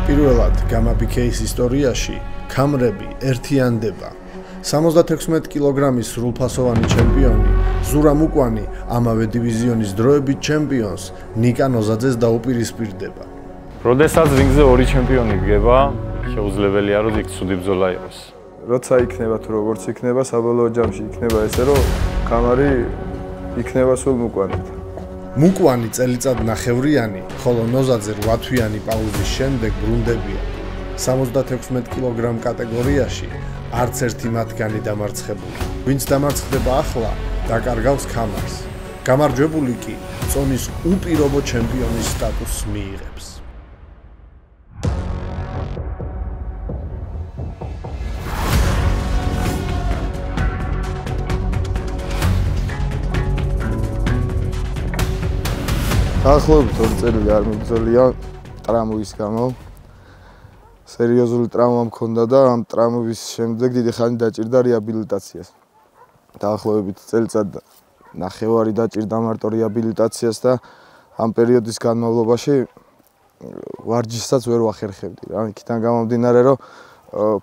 პირველად გამაბიქეის ისტორიაში ქამრები ერთიანდება. 76 კილოგრამის სრულფასოვანი ჩემპიონი ზურა მუკვანი ამავე დივიზიონის დროებით ჩემპიონს ნიკა ნოზაძეს დაუპირისპირდება. როდესაც რინგზე ორი ჩემპიონი დგება, შეუძლებელია რომ იქ ცუდი ბრძოლა იყოს. როცა იქნება თუ როგორც იქნება, საბოლოო ჯამში იქნება ესე რომ ქამარი იქნება სულ მუკვანით. მუკვანი წელიწად ნახევრიანი, ხოლო ნოზაძე 8 თვიანი პაუზის შემდეგ ბრუნდებია. 76 კილოგრამ კატეგორიაში არც ერთი მათგანი დამარცხებული. ვინც დამარცხდება ახლა, დაკარგავს ქამარს. გამარჯვებული კი წონის უპირობო ჩემპიონის სტატუსს მიიღებს. დაახლოებით 2 წელი არ მიბრძოლია ტრამვის გამო. სერიოზული ტრამვა მქონდა და ამ ტრამვის შემდეგ დიდი ხანი დაჭირდა რეაბილიტაციას. დაახლოებით წელიწად ნახევარი დაჭირდა მარტო რეაბილიტაციას და ამ პერიოდის განმავლობაში ვარჯიშსაც ვერ ვახერხებდი რა. იქიდან გამომდინარე რომ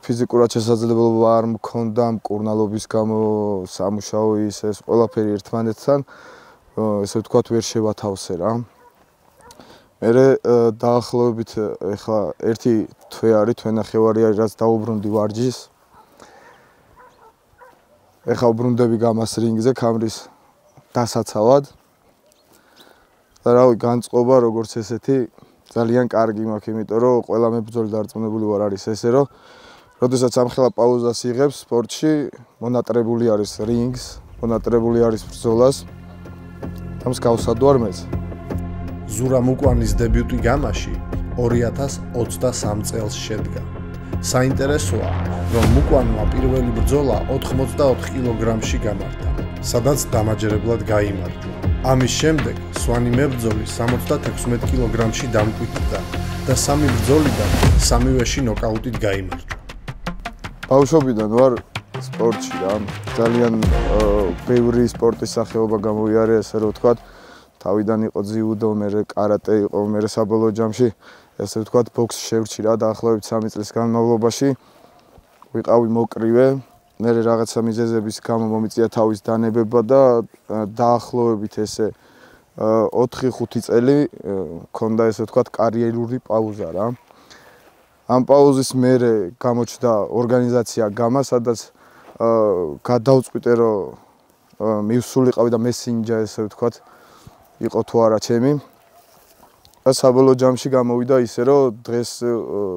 ფიზიკურად შესაძლებლობა არ მქონდა მკურნალობის გამო სამუშაო ეს ყველაფერი ერთმანეთთან ესე ვთქვათ ვერ შევათავსე რა. მერე დაახლოებით ეხლა ერთი თვე არის, თვე ნახევარი არის რაც დაუბრუნდი ვარჯიშს. ეხლა უბრუნდები გამას რინგზე ქამრის დასაცავად. და რავი, განწყობა როგორც ესეთი ძალიან კარგი მაქვს, იმიტომ რომ ყველა მებრძოლი დარწმუნებული ვარ არის ესე რომ როდესაც ამხელა პაუზას იღებს სპორტში, მონატრებული არის რინგს, მონატრებული არის ბრძოლას. ამს გავსადვარ მეც. ზურა მუკვანის დებიუტი გამაში 2023 წელს შედგა. საინტერესოა, რომ მუკვანმა პირველი ბრძოლა 84 კილოგრამში გამართა, სადაც დამაჯერებლად გაიმარჯვა. ამის შემდეგ სვანი მებრძოლი 76 კილოგრამში დამკვიდრდა და 3 ბრძოლიდან 3-ვეში ნოკაუტით გაიმარჯვა. ბავშვობიდან ვარ სპორტში რა. ძალიან ბევრი სპორტის სახეობა გამოვიარე, ესე რომ ვთქვათ. თავიდან იყო ძიუდო, მერე კარატე იყო, მერე საბოლოო ჯამში ესე ვთქვათ ბოქსი შევრჩი რა. დაახლოებით 3 წლის განმავლობაში ვიყავი მოკრივე, მერე რაღაცა მიზეზების გამო მომიწია თავის დანებება და დაახლოებით ესე 4-5 წელი მქონდა ესე ვთქვათ კარიერული პაუზა რა. ამ პაუზის მერე გამოჩნდა ორგანიზაცია გამა, სადაც გადავწყვიტე რომ მივსულიყავი და მესინჯა ესე ვთქვათ იყო თუ არა ჩემი. და საბოლოო ჯამში გამოვიდა ისე რომ დღეს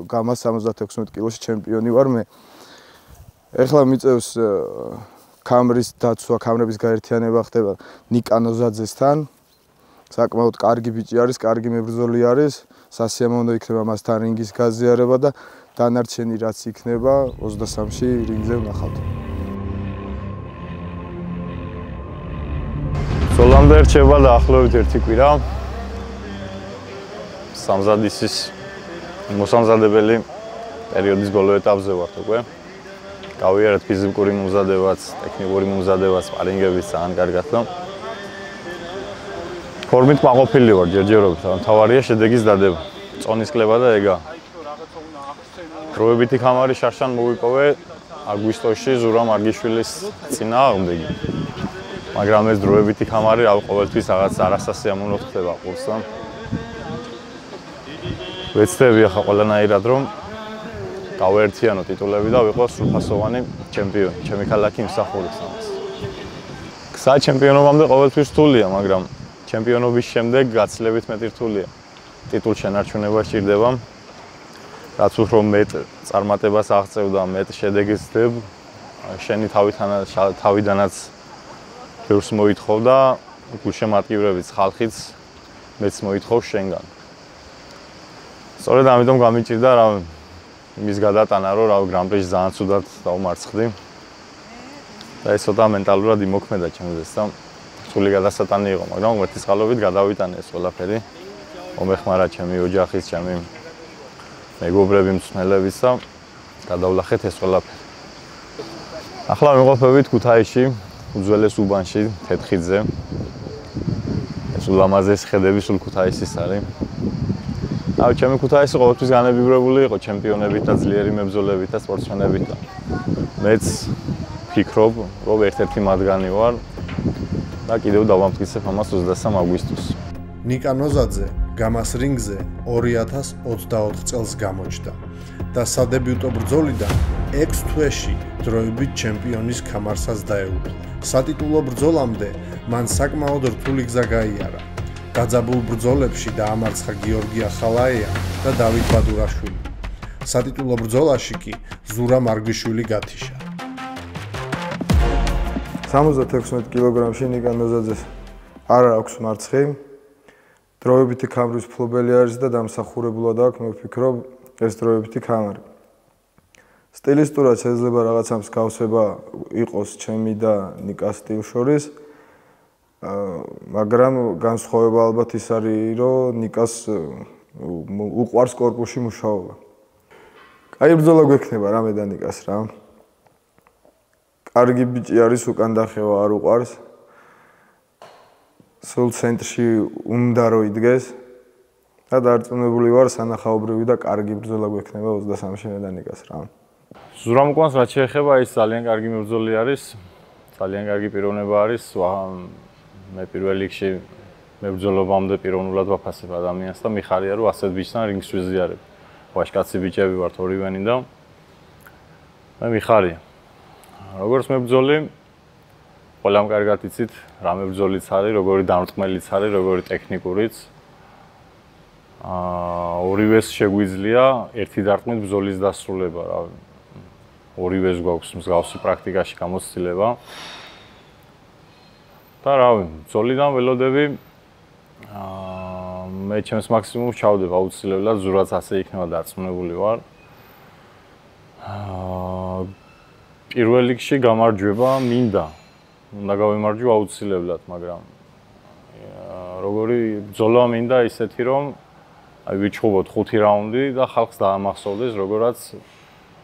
გამა 76 კილოში ჩემპიონი ვარ მე. ეხლა მიწევს ქამრის დაცვა, ქამრების გაერთიანება ხდება ნიკა ნოზაძესთან. საკმაოდ კარგი ბიჭი არის, კარგი მებრძოლი არის. სასიამოვნო იქნება მასთან რინგის გაზიარება და დანარჩენი რაც იქნება 23-ში რინგზე ვნახავთ. ბრძოლამდე რჩება დაახლოებით 1 კვირა. სამზადისის მოსამზადებელი პერიოდის ბოლო ეტაპზე ვართ უკვე. გავიარეთ ფიზიკური მომზადებაც, ტექნიკური მომზადებაც, სპარინგებიც ძალიან კარგად და ფორმით მაყოფილი ვარ ჯერჯერობით, მთავარია შედეგის დადება, წონის კლება და ეგა. დროებითი ქამარი შარშან მოვიპოვე აგვისტოში ზურა მარგიშვილის წინააღმდეგი. მაგრამ ეს დროებითი ქამარი ყოველთვის რაღაც არასასიამოვნო ხდება ყურსთან. ვეცდები ახლა ყველანაირად რომ გავეერთიანო ტიტულები და ვიყო სრულფასოვანი ჩემპიონი. ჩემი ქალაქი იმსახურებს ამას. საჩემპიონობამდე ყოველთვის რთულია, მაგრამ ჩემპიონობის შემდეგ გაცილებით მეტი რთულია. ტიტულ შენარჩუნება სჭირდება. რაც უფრო მეტ წარმატებას აღწევ და მეტ შედეგს ვძებ, შენი თავიდანაც ბევრს მოითხოვ და გულშემატკივრებიც ხალხიც მეც მოითხოვს შენგან. სწორედ ამიტომ გამიჭირდა რა იმის გადატანა, რომ რა გრან-პრიში ძალიან ცუდად დავმარცხდი. და ეს ცოტა მენტალურად იმოქმედა ჩემზეც და სული გადასატანი იყო, მაგრამ მერტისყალობით გადავიტანე ეს ყველაფერი. მომეხმარა ჩემი ოჯახის, ჩემი მეგობრები, მწვრთნელებიც და გადავლახეთ ეს ყველაფერი. ახლა ვიმყოფებით ქუთაისში, უძველეს უბანში, თეთრხიდზე. ეს ულამაზესი ხედები სულ ქუთაისის არის. ჩემი ქუთაისი ყოველთვის განებივრებული იყო ჩემპიონებით და ძლიერი მებრძოლებით და სპორტსმენებით. მეც ფიქრობ, რომ ერთ-ერთი მათგანი ვარ და კიდევ დავამტკიცებ ამას 23 აგვისტოს. ნიკა ნოზაძე გამას რინგზე 2024 წელს გამოჩნდა და სადებიუტო ბრძოლიდან 6 თვეში დროებით ჩემპიონის ქამარსაც დაეუფლა. სატიტულო ბრძოლამდე მან საკმაოდ რთული გზა გაიარა. დაძაბულ ბრძოლებში დაამარცხა გიორგი ახალაია და დავით ბადურაშვილი. სატიტულო ბრძოლაში კი ზურა მარგვიშვილი გათიშა. 76 კილოგრამში ნიკა ნოზაძეს არ აქვს მარცხი. დროებითი ქამრის ფლობელი არის და დამსახურებულად აქვს, მე ვფიქრობ, ეს დროებითი ქამარი. სტილისტურად შეიძლება რაღაცა მსგავსება იყოს ჩემი და ნიკას სტილს შორის. მაგრამ განსხვავება ალბათ ის არის, რომ ნიკას უყვარს კორპუსში მუშაობა. კაი ბრძოლა გვექნება რამე და ნიკას რა. კარგი ბიჭი არის, უკან დახევა არ უყვარს. სულ ცენტრში უნდა რომ იდგეს და დარწმუნებული ვარ სანახაობრივი და კარგი ბრძოლა გვექნება 23-ში მე და ნიკას რა. ზურამ უკანს რაც შეეხება ის ძალიან კარგი მებრძოლი არის, ძალიან კარგი პიროვნება არის. მე პირველ რიგში მებრძოლობამდე პიროვნულად ვაფასებ ადამიანს და მიხარია რომ ასეთ ბიჭთან რინგს ვიზიარებ. ვაჟკაცი ბიჭები ვართ ორივენი და მე მიხარია. როგორც მებრძოლი ყველამ კარგად იცით რა მებრძოლიც არის, როგორი დამრტყმელიც არის, როგორი ტექნიკურიც. ორივეს შეგვიძლია ერთი დარტყმით ბრძოლის დასრულება, რა. ორივეს გვაქვს მსგავსი პრაქტიკაში გამოცდილება. და რავი, ბრძოლიდან ველოდები მე ჩემს მაქსიმუმს ჩავდებ აუცილებლად, ზურაც ასე იქნება დარწმუნებული ვარ. პირველ რიგში გამარჯვება მინდა. უნდა გავიმარჯვო აუცილებლად, მაგრამ როგორი ბრძოლა მინდა ისეთი, რომ აი ვიჩხუბოთ 5 რაუნდი და ხალხს დაამახსოვდეს,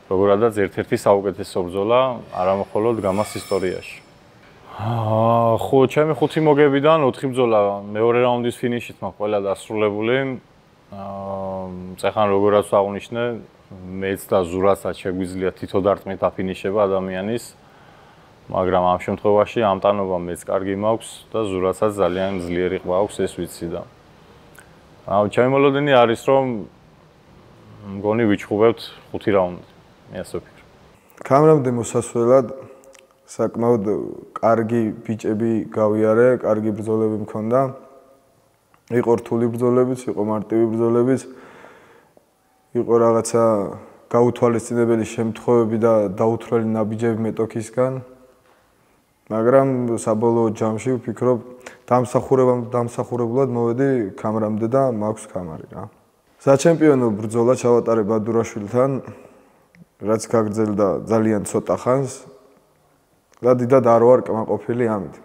როგორადაც ერთ-ერთი საუკეთესო ბრძოლა არამხოლოდ გამას ისტორიაში. ხო, ჩემი 5 მოგებიდან 4 ბრძოლა მეორე რაუნდის ფინიშით მაქვს ყველა დასრულებული. წეხან როგორაც აღნიშნე, მეც და ზურაცაც შეგვიძლია თითო დარტყმით აფინიშება ადამიანის, მაგრამ ამ შემთხვევაში ამტანობა მეც კარგი მაქვს და ზურაცაც ძალიან ძლიერი ყვა აქვს, ეს ვიცი და. ჩემი მოლოდინი არის, რომ მგონი ვიჩხუბებთ 5 რაუნდი. მე ასე ვფიქრობ. კამერამდე მოსასვლელად საკმაოდ კარგი ბიჭები გავიარე, კარგი ბრძოლები მქონდა. იყო რთული ბრძოლებიც, იყო მარტივი ბრძოლებიც. იყო რაღაცა გაუთვალისწინებელი შემთხვევები და დაუთვლელი ნაბიჯები მეტოქისგან. მაგრამ საბოლოო ჯამში ვფიქრობ, დამსახურებულად მოვედი კამერამდე და მაქვს კამარი რა. საჩემპიონო ბრძოლა ჩავატარე ბადურაშვილთან, რაც გაგრძელდა ძალიან ცოტა ხანს. და დიდად არ ვარ კმაყოფილი ამით.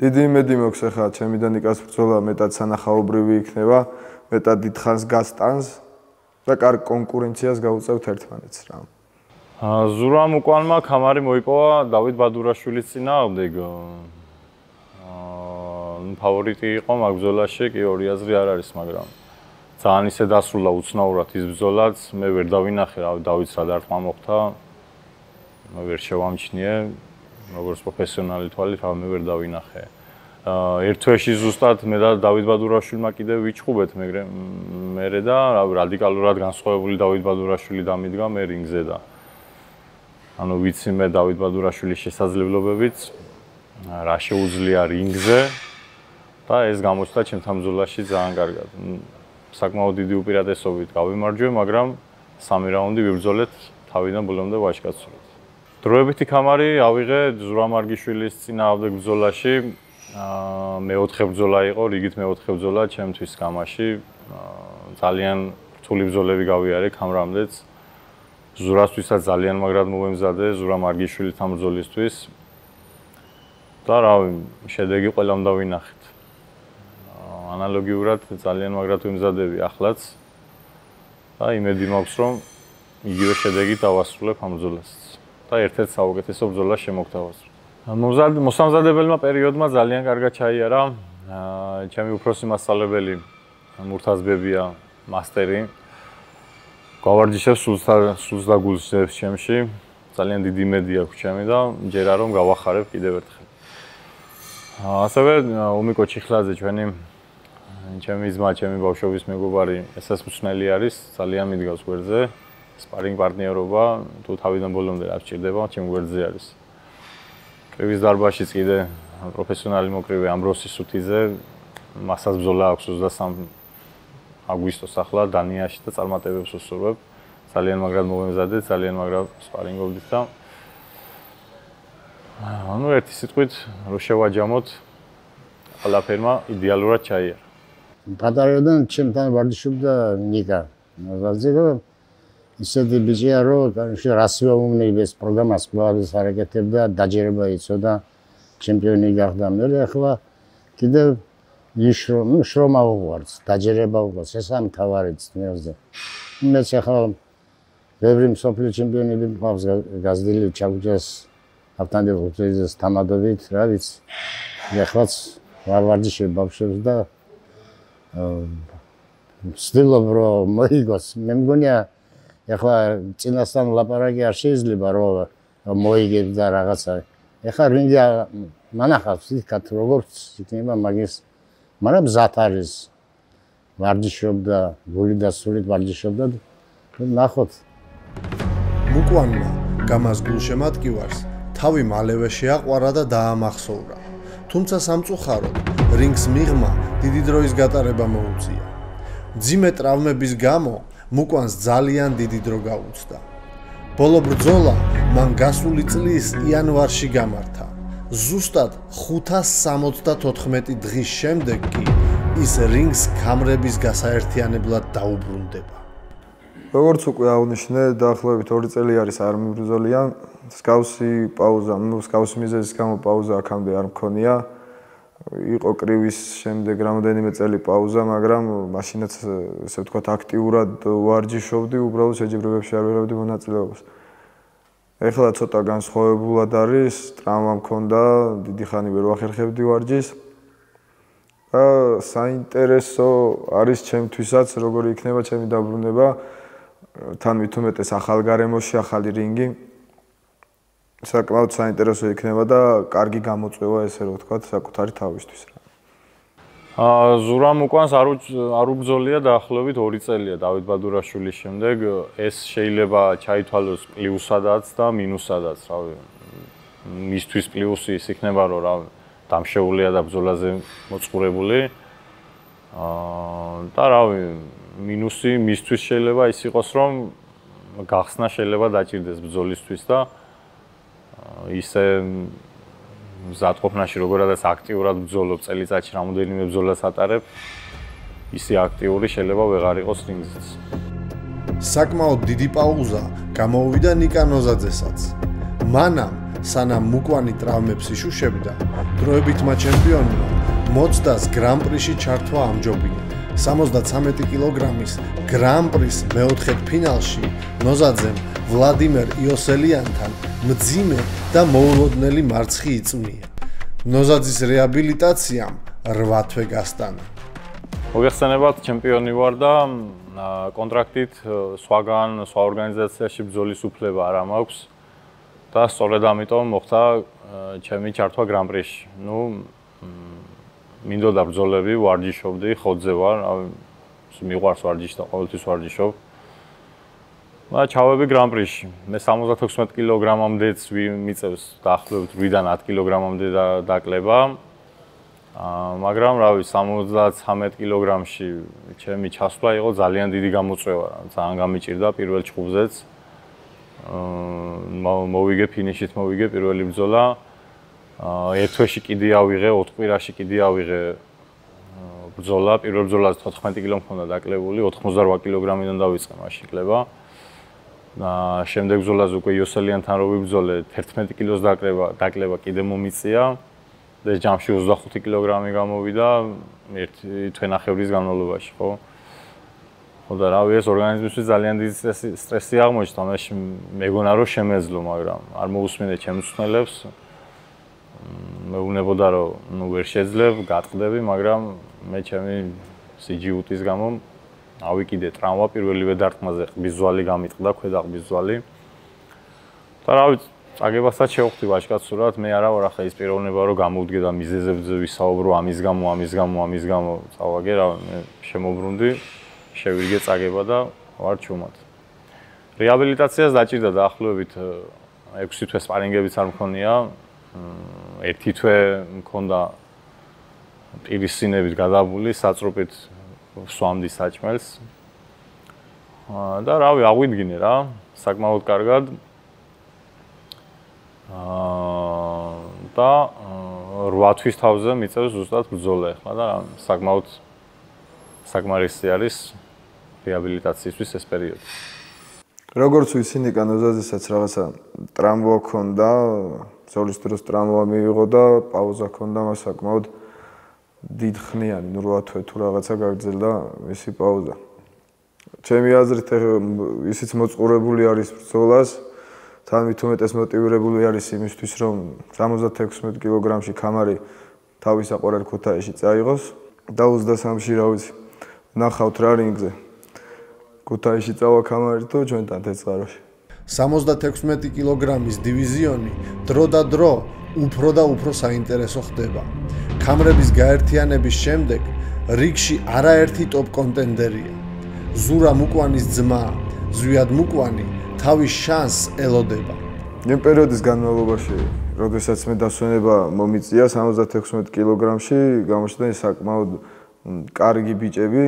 დიდი იმედი მაქვს ახლა ჩემი და ნიკას ბრძოლა მეტად სანახაობრივი იქნება, მეტად დიდხანს გასტანს და კარგ კონკურენციას გავუწევთ ერთმანეთს რა. ზურამ უკანმა კამარი მოიპოვა დავით ბადურაშვილის წინააღმდეგ. ფავორიტი იყო მაგ ბრძოლაში, კი ორი აზრი არ არის, მაგრამ ძალიან ისე დასრულდა უცნაურად ის ბრძოლაც, მე ვერ დავინახე რა დავითს რა დარტყმა მოხდა. მე ვერ შევამჩნიე, როგორც პროფესიონალი თვალით, მე ვერ დავინახე. ერთ თვეში ზუსტად მე და დავით ბადურაშვილმა კიდევ ვიჩხუბეთ მერე და რადიკალურად განსხვავებული დავით ბადურაშვილი დამიდგა მე რინგზე და ანუ ვიცი მე დავით ბადურაშვილის შესაძლებლობებიც რა შეუძლია რინგზე და ეს გამოჩნდა ჩემთან ბრძოლაში ძალიან კარგად. საკმაოდ დიდი უპირატესობით გავიმარჯვე, მაგრამ 3 რაუნდი ვიბრძოლეთ თავიდან ბოლომდე ვაჟკაცურად. დროებითი კამარი ავიღე ზურა მარგიშვილის წინააღმდეგ ბრძოლაში. მეოთხე ბრძოლა იყო, რიგით მეოთხე ბრძოლა ჩემთვის გამაში. ძალიან რთული ბრძოლები გავიარე კამრამდეც. ზურასთვისაც ძალიან მაგრად მომემზადე ზურა მარგიშვილთან ბრძოლისთვის. და რავი, შედეგი ყველამ დავინახეთ. ანალოგიურად ძალიან მაგრად ვიმზადები ახლაც. და იმედი მაქვს, რომ იგივე შედეგით დავასრულებ ამ ბრძოლას. და ერთ-ერთ საუკეთესო ბრძოლას შემოგთავაზებთ. მოსამზადებელმა პერიოდმა ძალიან კარგად ჩაიარა. ჩემი უფროსი მასწავლებელი მურთაზ ბებია მასტერი. გავარჯიშებ სულს და გულს ჩემში. ძალიან დიდი იმედი აქვს ჩემი და მჯერა რომ გავახარებ კიდევ ერთხელ. ასევე უმიკო ჩიხლაძე ჩემი ძმა, ჩემი ბავშვობის მეგობარი, ესაც მწვნელი არის, ძალიან მიდგავს გვერდზე. სპარინგ პარტნიორობა, თუ თავიდან ბოლომდე რა სჭირდება, ჩემ გვერდზე არის. კრივის დარბაზშიც კიდე პროფესიონალი მოკრივე ამბროსი სუთიძე, მასაც ბრძოლა აქვს 23 აგვისტოს ახლა დანიაში და წარმატებებს უსურვებ. ძალიან მაგრად მოვემზადეთ, ძალიან მაგრად სპარინგობდით და ერთი სიტყვით რო შევაჯამოთ, ყველაფერმა იდეალურად ჩაიარა. პატარაოდან ჩემთან ვარჯიშობდა ნიკა. ნაზარზე ისეთი ბიჭია, რომ რასიო უმნეიბეს პროგრამას კვლავ არაკეთებდა, დაჯერება იცოდა, ჩემპიონი გახდა. მე ახლა კიდევ შრომა უყვარს, დაჯერება უყვარს, ეს ამთავარი ძნელზე. მეც ახლა ბევრი მსოფლიო ჩემპიონები მყავს გაზრდილი ჩაგუჭას ავტანდილ უწესის თამადობით, რა ვიცი. ახლაც ვარჯიშებ ბავშვებს და ვცდილობ რომ მოიგოს. მე მგონია ეხლა წინასთან ლაპარაკი არ შეიძლება რომ მოიგებს და რაღაცა. ეხლა რინგი მანახავს იქათ როგორც იქნება მაგის, მაგრამ მზად არის. ვარჯიშობდა, გული და სულით ვარჯიშობდა და ნახოთ. მუკვანმა გამას გულშემატკივარს თავი მალევე შეაყვარა და დაამახსოვრა. თუმცა სამწუხაროდ რინგს მიღმა დიდი დროის გატარება მოუწია. მძიმე ტრავმების გამო მუკვანს ძალიან დიდი დრო გაუწდა. ბოლო ბრძოლა მან გასული წლის იანვარში გამართა. ზუსტად 574 დღის შემდეგ კი ის რინგს ქამრების გასაერთიანებლად დაუბრუნდება. როგორც უკვე აღნიშნე, დაახლოებით 2 წელი არის არ მიბრძოლია. მსგავსი პაუზა, მსგავსი მიზეზის გამო პაუზა აქამდე არ მქონია. იყო კრივის შემდეგ რამოდენიმე წელი პაუზა, მაგრამ მაშინაც ესე ვთქვათ აქტიურად ვარჯიშობდი, უბრალოდ შეჯიბრებებში არ ვიღებდი მონაწილეობას. ეხლა ცოტა განსხვავებულად არის, ტრავმა მქონდა, დიდი ხანი ვერ ვახერხებდი ვარჯიშს. და საინტერესო არის ჩემთვისაც, როგორი იქნება ჩემი დაბრუნება. თან მით უმეტეს ახალ გარემოში, ახალი რინგი. საკმაოდ საინტერესო იქნება და კარგი გამოწვევა ესე რომ ვთქვათ საკუთარი თავისთვის. ზურამ უკანს არ უბრძოლია დაახლოებით 2 წელია დავით ბადურაშვილის შემდეგ. ეს შეიძლება ჩაითვალოს პლუსადაც და მინუსადაც, რავი. მისთვის პლუსი ის იქნება რომ რა დამშეულია და ბრძოლაზე მოწყურებული. და რავი, მინუსი მისთვის შეიძლება ის იყოს რომ გახსნა შეიძლება დაჭირდეს ბრძოლისთვის და ისე მზადყოფნაში როგორადაც აქტიურად ბრძოლობ წელიწადში რამოდენიმე ბრძოლას ატარებ, ისე აქტიური შეიძლება ვეღარ იყოს რინგზეც. საკმაოდ დიდი პაუზა გამოუვიდა ნიკა ნოზაძესაც. მანამ სანამ მუკვანი ტრავმებს იშუშებდა, დროებითმა ჩემპიონმა მოცდას გრან-პრიში ჩართვა ამჯობინა. 73 კილოგრამის გრან-პრის მეოთხედფინალში ნოზაძემ ვლადიმერ იოსელიანთან მძიმე და მოულოდნელი მარცხი იწვნია. ნოზაძის რეაბილიტაციამ 8 თვე გასტანა. მოგეხსენებათ, ჩემპიონი ვარ და კონტრაქტით სხვა ორგანიზაციაში ბრძოლის უფლება არ მაქვს და სწორედ ამიტომ მოხდა ჩემი ჩართვა გრან-პრიში. მინდოდა ბრძოლები, ვარჯიშობდი, ხოძზე ვარ, მიყვარს ვარჯიში და ყოველთვის ვარჯიშობ. და ჩავები გრან-პრიში. მე 76 კილოგრამამდეც მიწევს დაახლოებით 8-დან 10 კილოგრამამდე დაკლება. მაგრამ რავი, 73 კილოგრამში ჩემი ჩასვლა იყო ძალიან დიდი გამოწვევა, ძალიან გამიჭირდა პირველ ჭუბზეც. მოვიგე ფინიშით, მოვიგე პირველი ბრძოლა. ერთ თვეში კიდე ავიღე, 4 კვირაში კიდე ავიღე ბრძოლა. პირველ ბრძოლაზე 14 კილო მქონდა დაკლებული, 88 კილოგრამიდან დავიწყე მაშინ კლება. შემდეგ ბრძოლაზე უკვე იოსელიანთან რო ვიბრძოლე, 11 კილოს დაკლება კიდე მომიწია. და ჯამში 25 კილოგრამი გამოვიდა ერთი თვენახევრის განმავლობაში, ხო? ხო და რავი, ეს ორგანიზმისთვის ძალიან დიდი სტრესი აღმოჩნდა, მაშინ მეგონა რომ შემეძლო, მაგრამ არ მოусმინე ჩემს მწვრთნელებს. მეუბნებოდა რომ ვერ შეძლებ, გატყდები, მაგრამ მე ჩემი CG-უტის გამო ავიკიდე ტრამვა პირველივე დარტყმაზე ყბის ზვალი გამიტყდა, ქვედა ყბის ზვალი. და რა ვიცი, წაგებასაც შევხვდი ვაჟკაცურად, მე არა ვარ ახლა ის პიროვნება რომ გამოვდგე და მიზეზებზე ვისაუბრო, ამის გამო წავაგე რა, მე შემოbrunდი, შევირიგე წაგება და ვარ ჩუმად. რეაბილიტაციას დაჭირდა დაახლოებით 6 თვე სპარინგებიც არ მქონია. 1 თვე მქონდა პირის სინებით გადაბული, საწრუპით ვსვამდი საჭმელს. და რავი, აღვიდგინე რა, საკმაოდ კარგად. და 8 თვის თავზე მიწევს ზუსტად ბრძოლა ახლა და საკმაოდ საკმარისი არის რეაბილიტაციისთვის ეს პერიოდი. როგორც ვიცი, ნიკა ნოზაძესაც რაღაცა ტრამვა ჰქონდა, ბრძოლის დროს ტრამვა მიიღო და პაუზა ჰქონდა მას საკმაოდ დიდხნიანი, 8 თვე თუ რაღაცა გაგრძელდა მისი პაუზა. ჩემი აზრით, ისიც მოწყურებული არის ბრძოლას, თან მით უმეტეს მოტივირებული არის იმისთვის, რომ 76 კილოგრამში ქამარი თავის აყვარელ ქუთაისში წაიღოს და 23-ში, რა ვიცი, ნახავთ რა რინგზე. ქუთაისში წავა ქამარი თუ ჩვენთან თეცხაროში. 76 კილოგრამის დივიზიონი დრო და დრო უფრო და უფრო საინტერესო ხდება. ქამრების გაერთიანების შემდეგ რიგში არაერთი ტოპ კონტენდერია. ზურა მუკვანის ძმა, ზვიად მუკვანი თავის შანსს ელოდება. იმ პერიოდის განმავლობაში, როდესაც მე დასვენება მომიწია 76 კილოგრამში, გამოჩნდა საკმაოდ კარგი ბიჭები.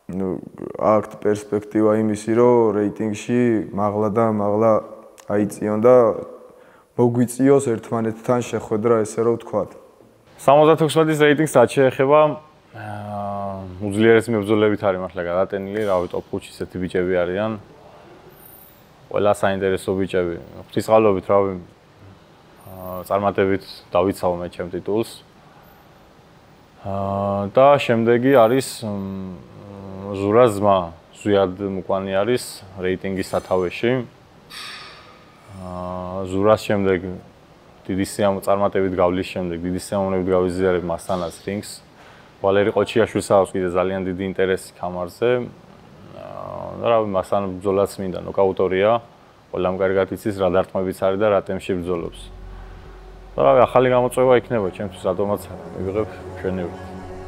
აქვთ პერსპექტივა იმისი, რომ რეიტინგში მაღლა და მაღლა აიწიონ და მოგვიწიოს ერთმანეთთან შეხვედრა, ესე რომ ვთქვათ. 76-ის რეიტინგს რაც შეეხება, უძლიერესი მებრძოლებით არის მართლა გადატენილი, რავი, ტოპ 5-ში ესეთი ბიჭები არიან. ყველა საინტერესო ბიჭები. ღვთისმსხალობით, რავი, წარმატებით დავიცავ მე ჩემ ტიტულს. და შემდეგი არის ზურას ძმა, ზვიად მუკვანი არის რეიტინგის სათავეში. ზურას შემდეგ დიდი წარმატებით გავლის შემდეგ, დიდი სიამოვნებით გავიზიარებ მასთანაც რინგს. ვალერი ყოჩიაშვილს აქვს კიდე ძალიან დიდი ინტერესი ქამარზე. და რავი, მასთან ბრძოლაც მინდა, ნოკაუტორია. ყველამ კარგად იცის რა დარტყმებიც არის და რა ტემპში ბრძოლობს. და რავი, ახალი გამოწვევა იქნება ჩემთვის, რატომაც მივიღებ ჩვენივე.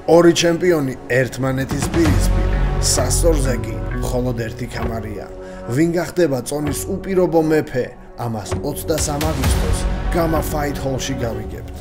ორი ჩემპიონი ერთმანეთის პირისპირ, სასწორზე კი მხოლოდ ერთი ქამარია. ვინ გახდება წონის უპირობო მეფე? ამას 23 აგვისტოს გამა ფაით ჰოლში გავიგებთ.